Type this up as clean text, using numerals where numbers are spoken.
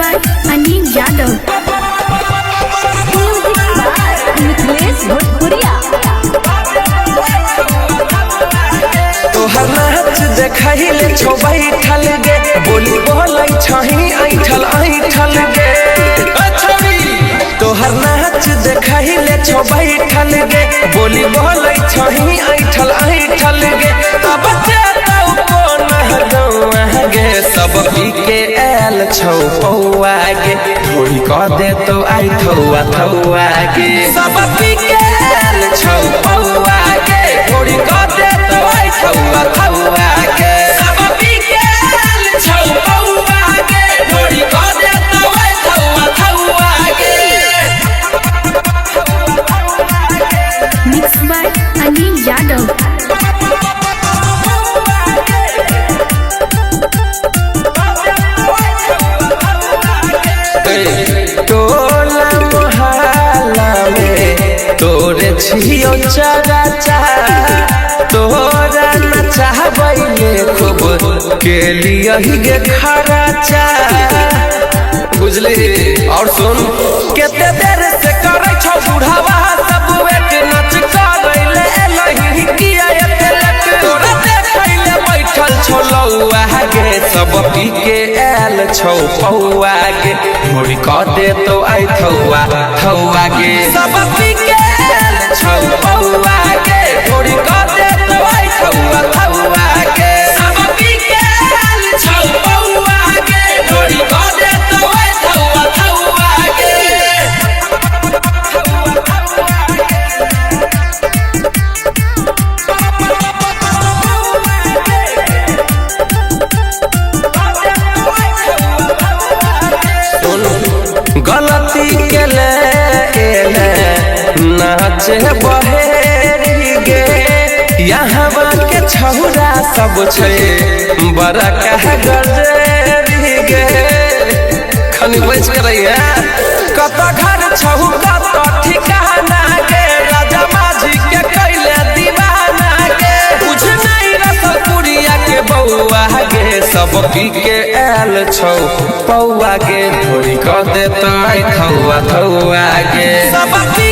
by Anil Yadav. Nicholas Bhojpuria. तोहर नाच देखैले छौ बैठल गे बोली बोलै छही ऐठल ऐठल गे तोहर नाच देखैले छौ बैठल गे बोली बोलै छही ऐठल ऐठल गे अब चेतौ कोन हदौआ गे सब पी के आयल छौ पौआ गे थोड़ी क दे तो आई थौआ थौआ गे सब पी के आयल छौ पौआ गे थोड़ी क दे तो आई थौआ थौआ गे सब पी के आयल छौ पौआ गे थोड़ी क दे तो आई थौआ थौआ गे Mixed by Anil Yadav. टोला मोहल्ला में तोरे छियो चराचा तोरा नचाबैले खूब के लिए ही गे खराचा बुझली। और सुन केते देर से करे छौ बुढ़ावा सब एक नच करैले एलही किया एते लट तोरा देखैले बैठल छौ लौआ गे सब पी के आयल छौ पौआ गे मोरी क दे तो आई थौआ थौआ गे सब पी के आयल छौ पौआ गे मोरी क दे तो आई थौआ थौआ गे सब पी के आयल छौ पौआ गे मोरी क दे तो आई थौआ थौआ गे गलती के ले एले नाचे बहेरी गे यहाँ के छौरा सब छै बड़ा कह गजेरी गे खनी बैठ के रहिए कत घर छहु कत ठिकाना गे राजा माझी के कैले दीवाना गे कुछ नहीं रसपुरिया के बउआ गे सब पी के आयल छौ पौआ गे थोड़ी क दे तो आई थौआ थौआ गे सब पी